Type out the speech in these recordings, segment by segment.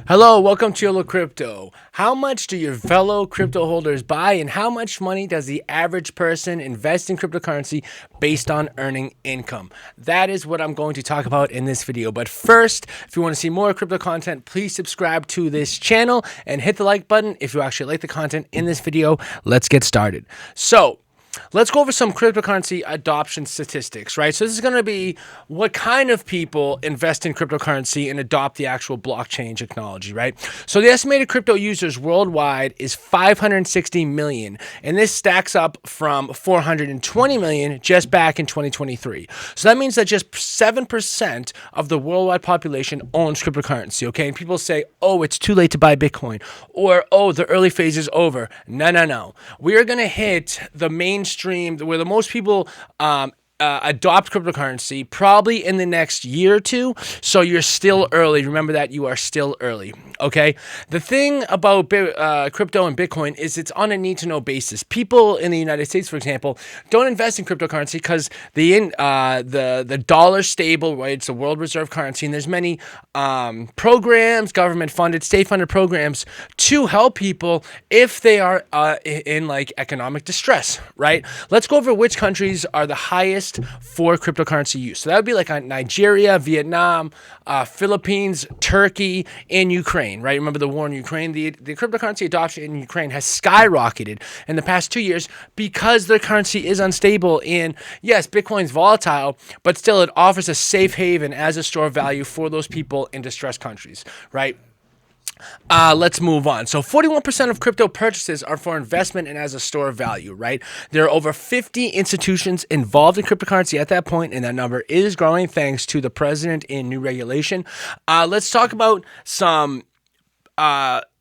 Hello, welcome to YOLO Crypto. How much do your fellow crypto holders buy, and how much money does the average person invest in cryptocurrency based on earning income? That is what I'm going to talk about in this video. But first, if you want to see more crypto content, please subscribe to this channel and hit the like button if you actually like the content in this video. Let's get started. So, let's go over some cryptocurrency adoption statistics, right? So this is going to be what kind of people invest in cryptocurrency and adopt the actual blockchain technology, right? So the estimated crypto users worldwide is 560 million, and this stacks up from 420 million just back in 2023. So that means that just 7% of the worldwide population owns cryptocurrency, okay? And people say, oh, it's too late to buy Bitcoin, or, oh, the early phase is over. No. We are going to hit the mainstream where the most people adopt cryptocurrency probably in the next year or two. So you're still early. Remember that you are still early. Okay. The thing about crypto and Bitcoin is it's on a need to know basis. People in the United States, for example, don't invest in cryptocurrency because the dollar stable, right? It's a world reserve currency, and there's many programs, government funded, state funded programs to help people if they are in like economic distress, right? Let's go over which countries are the highest for cryptocurrency use. So that would be like Nigeria, Vietnam, Philippines, Turkey, and Ukraine, right? Remember the war in Ukraine? The cryptocurrency adoption in Ukraine has skyrocketed in the past 2 years because their currency is unstable. And yes, Bitcoin's volatile, but still it offers a safe haven as a store of value for those people in distressed countries, right? Let's move on. So 41% of crypto purchases are for investment and as a store of value, right? There are over 50 institutions involved in cryptocurrency at that point, and that number is growing thanks to the president and new regulation. Let's talk about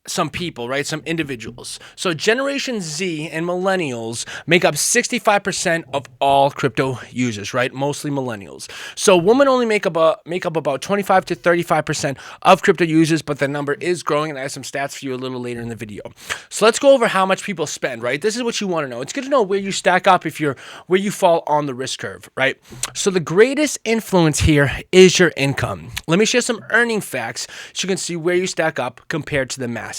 some people, right? Some individuals. So Generation Z and millennials make up 65% of all crypto users, right? Mostly millennials. So women only make up about 25 to 35% of crypto users, but the number is growing, and I have some stats for you a little later in the video. So let's go over how much people spend, right? This is what you want to know. It's good to know where you stack up where you fall on the risk curve, right? So the greatest influence here is your income. Let me share some earning facts so you can see where you stack up compared to the masses.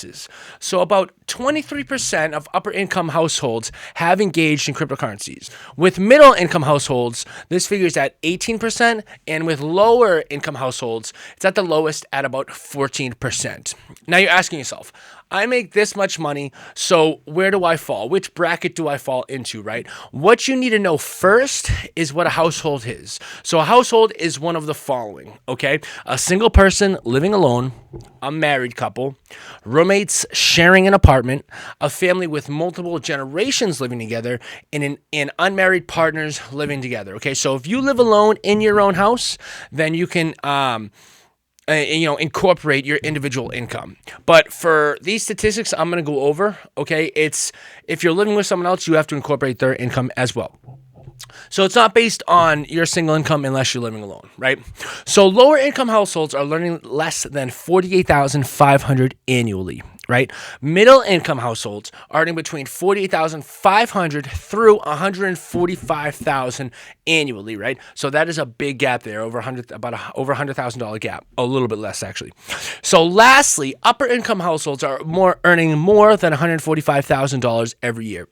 So about 23% of upper income households have engaged in cryptocurrencies. With middle income households, this figure is at 18%, and with lower income households, it's at the lowest at about 14%. Now you're asking yourself, I make this much money, so where do I fall? Which bracket do I fall into, right? What you need to know first is what a household is. So a household is one of the following, okay? A single person living alone, a married couple, roommates sharing an apartment, a family with multiple generations living together, and unmarried partners living together, okay? So if you live alone in your own house, then you can incorporate your individual income. But for these statistics I'm going to go over, okay, it's if you're living with someone else, you have to incorporate their income as well. So it's not based on your single income unless you're living alone, right? So lower income households are earning less than $48,500 annually, right? Middle income households are earning between $48,500 through $145,000 annually, right? So that is a big gap there, over $100,000 gap, a little bit less actually. So lastly, upper income households are earning more than $145,000 every year.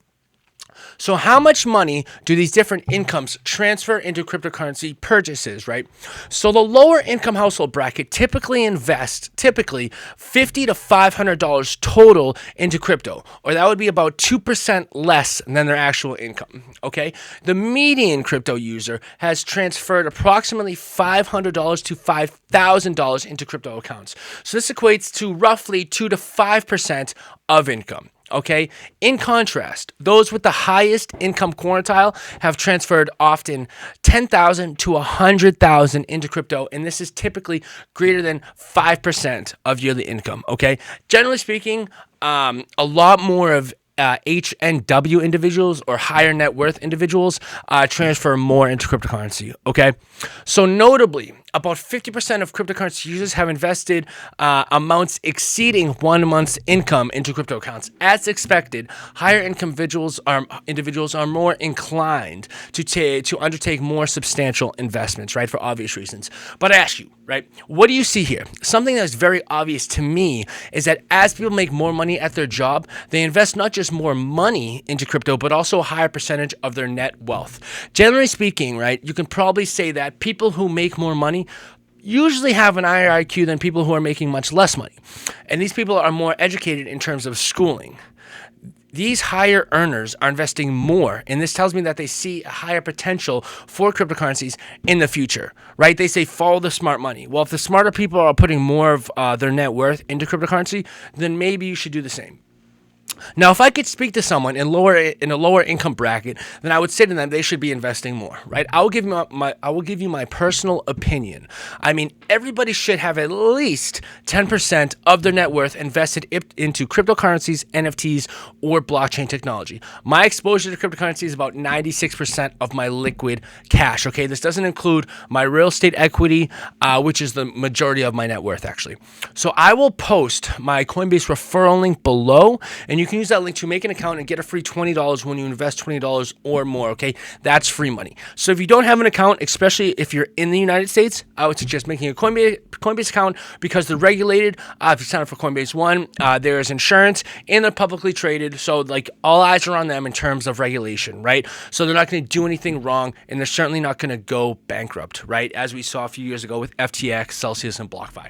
So how much money do these different incomes transfer into cryptocurrency purchases, right? So the lower income household bracket typically invests $50 to $500 total into crypto, or that would be about 2% less than their actual income, okay? The median crypto user has transferred approximately $500 to $5,000 into crypto accounts. So this equates to roughly 2 to 5% of income. Okay. In contrast, those with the highest income quartile have transferred often 10,000 to 100,000 into crypto, and this is typically greater than 5% of yearly income. Okay. Generally speaking, a lot more of HNW individuals or higher net worth individuals transfer more into cryptocurrency. Okay. So notably, about 50% of cryptocurrency users have invested amounts exceeding 1 month's income into crypto accounts. As expected, higher income individuals are more inclined to undertake more substantial investments, right, for obvious reasons. But I ask you, right, what do you see here? Something that's very obvious to me is that as people make more money at their job, they invest not just more money into crypto, but also a higher percentage of their net wealth. Generally speaking, right, you can probably say that people who make more money usually have an higher IQ than people who are making much less money. And these people are more educated in terms of schooling. These higher earners are investing more, and this tells me that they see a higher potential for cryptocurrencies in the future, right? They say follow the smart money. Well, if the smarter people are putting more of their net worth into cryptocurrency, then maybe you should do the same. Now, if I could speak to someone in a lower income bracket, then I would say to them they should be investing more, right? I will give you my personal opinion. I mean, everybody should have at least 10% of their net worth invested into cryptocurrencies, NFTs, or blockchain technology. My exposure to cryptocurrency is about 96% of my liquid cash. Okay, this doesn't include my real estate equity, which is the majority of my net worth, actually. So I will post my Coinbase referral link below, and you can use that link to make an account and get a free $20 when you invest $20 or more, okay? That's free money. So if you don't have an account, especially if you're in the United States, I would suggest making a Coinbase account because they're regulated. If you sign up for Coinbase One, there is insurance, and they're publicly traded, so like all eyes are on them in terms of regulation, right? So they're not going to do anything wrong, and they're certainly not going to go bankrupt, right? As we saw a few years ago with FTX, Celsius, and BlockFi.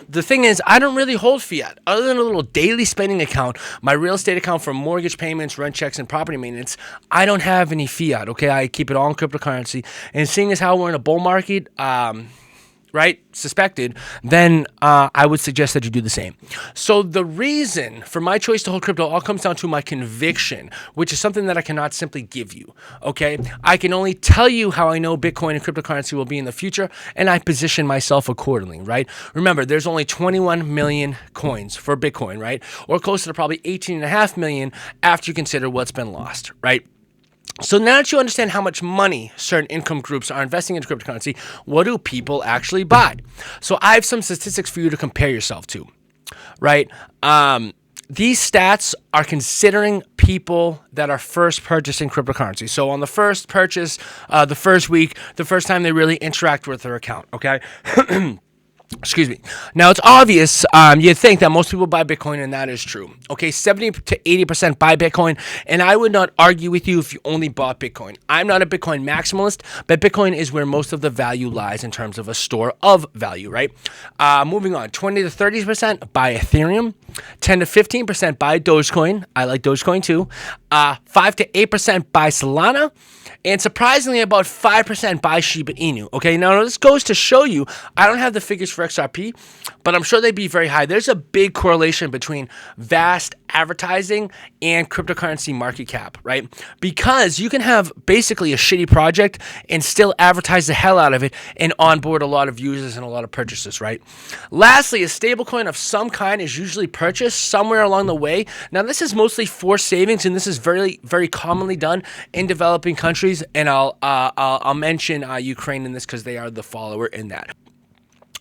The thing is, I don't really hold fiat. Other than a little daily spending account, my real estate account for mortgage payments, rent checks, and property maintenance, I don't have any fiat, okay? I keep it all in cryptocurrency. And seeing as how we're in a bull market, right, suspected, then I would suggest that you do the same. So the reason for my choice to hold crypto all comes down to my conviction, which is something that I cannot simply give you, okay? I can only tell you how I know Bitcoin and cryptocurrency will be in the future, and I position myself accordingly, right? Remember, there's only 21 million coins for Bitcoin, right? Or close to probably 18.5 million after you consider what's been lost, right? So now that you understand how much money certain income groups are investing into cryptocurrency, what do people actually buy? So I have some statistics for you to compare yourself to, right? These stats are considering people that are first purchasing cryptocurrency. So on the first purchase, the first week, the first time they really interact with their account, okay? Excuse me. Now, it's obvious, you'd think that most people buy Bitcoin, and that is true. Okay, 70 to 80% buy Bitcoin, and I would not argue with you if you only bought Bitcoin. I'm not a Bitcoin maximalist, but Bitcoin is where most of the value lies in terms of a store of value, right? Moving on, 20 to 30% buy Ethereum, 10 to 15% buy Dogecoin. I like Dogecoin too. 5 to 8% buy Solana. And surprisingly, about 5% buy Shiba Inu. Okay, now this goes to show you, I don't have the figures for XRP, but I'm sure they'd be very high. There's a big correlation between vast advertising and cryptocurrency market cap, right? Because you can have basically a shitty project and still advertise the hell out of it and onboard a lot of users and a lot of purchases, right? Lastly, a stablecoin of some kind is usually purchased somewhere along the way. Now, this is mostly for savings, and this is very, very commonly done in developing countries. And I'll mention Ukraine in this because they are the follower in that.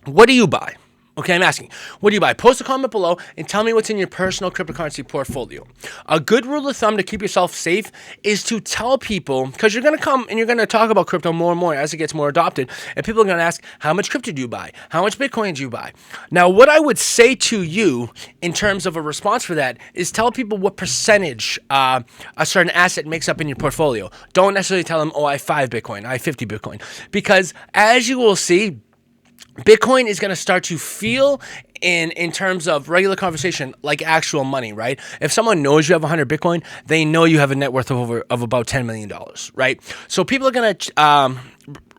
What do you buy? Okay, I'm asking, what do you buy? Post a comment below and tell me what's in your personal cryptocurrency portfolio. A good rule of thumb to keep yourself safe is to tell people, because you're going to come and you're going to talk about crypto more and more as it gets more adopted, and people are going to ask, how much crypto do you buy? How much Bitcoin do you buy? Now, what I would say to you in terms of a response for that is tell people what percentage a certain asset makes up in your portfolio. Don't necessarily tell them, oh, I have 5 Bitcoin, I have 50 Bitcoin, because as you will see, Bitcoin is going to start to feel in terms of regular conversation like actual money, right? If someone knows you have 100 Bitcoin, they know you have a net worth of about $10 million, right? So people are going to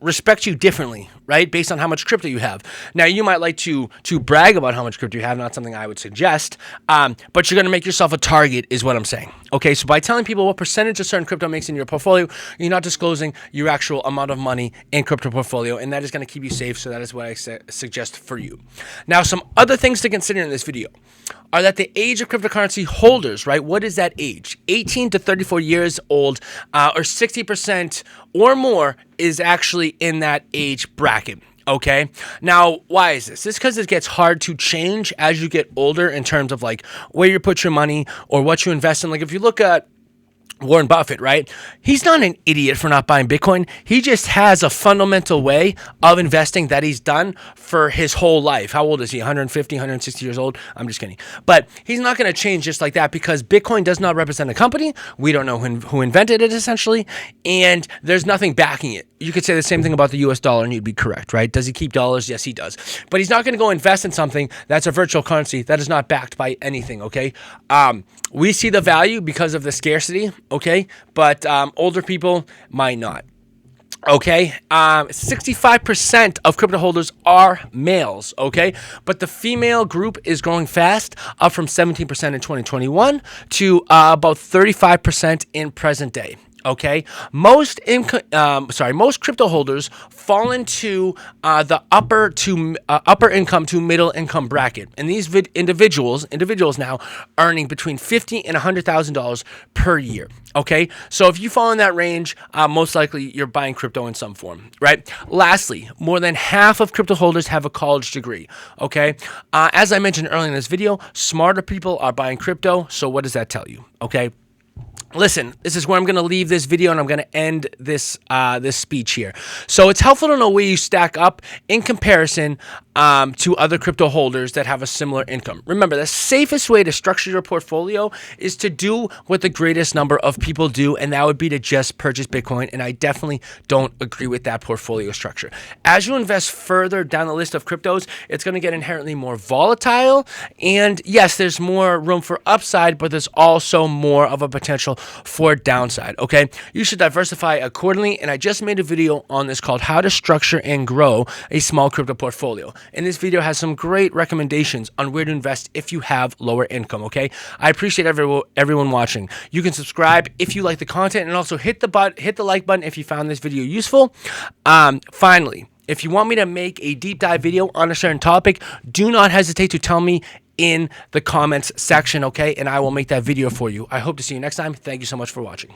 respect you differently, right? Based on how much crypto you have. Now, you might like to brag about how much crypto you have, not something I would suggest, but you're going to make yourself a target is what I'm saying. Okay, so by telling people what percentage of certain crypto makes in your portfolio, you're not disclosing your actual amount of money in crypto portfolio, and that is going to keep you safe, so that is what I suggest for you. Now, some other things to consider in this video are that the age of cryptocurrency holders, right? What is that age? 18 to 34 years old, or 60% or more is actually in that age bracket. Okay. Now, why is this? This because it gets hard to change as you get older in terms of like where you put your money or what you invest in. Like if you look at Warren Buffett, right? He's not an idiot for not buying Bitcoin. He just has a fundamental way of investing that he's done for his whole life. How old is he? 150, 160 years old? I'm just kidding. But he's not going to change just like that because Bitcoin does not represent a company. We don't know who invented it, essentially. And there's nothing backing it. You could say the same thing about the US dollar and you'd be correct, right? Does he keep dollars? Yes, he does. But he's not going to go invest in something that's a virtual currency that is not backed by anything, okay? We see the value because of the scarcity, okay? But older people might not. Okay, 65% of crypto holders are males, okay? But the female group is growing fast, up from 17% in 2021 to about 35% in present day. Okay, most crypto holders fall into the upper income to middle income bracket, and these individuals now earning between $50,000 and $100,000 per year. Okay, so if you fall in that range, most likely you're buying crypto in some form, right? Lastly, more than half of crypto holders have a college degree. Okay, as I mentioned earlier in this video, smarter people are buying crypto. So what does that tell you? Okay. Listen, this is where I'm going to leave this video and I'm going to end this this speech here. So it's helpful to know where you stack up in comparison to other crypto holders that have a similar income. Remember, the safest way to structure your portfolio is to do what the greatest number of people do, and that would be to just purchase Bitcoin, and I definitely don't agree with that portfolio structure. As you invest further down the list of cryptos, it's going to get inherently more volatile, and yes, there's more room for upside, but there's also more of a potential for downside, okay? You should diversify accordingly, and I just made a video on this called How to Structure and Grow a Small Crypto Portfolio. And this video has some great recommendations on where to invest if you have lower income, okay? I appreciate everyone watching. You can subscribe if you like the content, and also hit the like button if you found this video useful. Finally, if you want me to make a deep dive video on a certain topic, do not hesitate to tell me in the comments section, okay? And I will make that video for you. I hope to see you next time. Thank you so much for watching.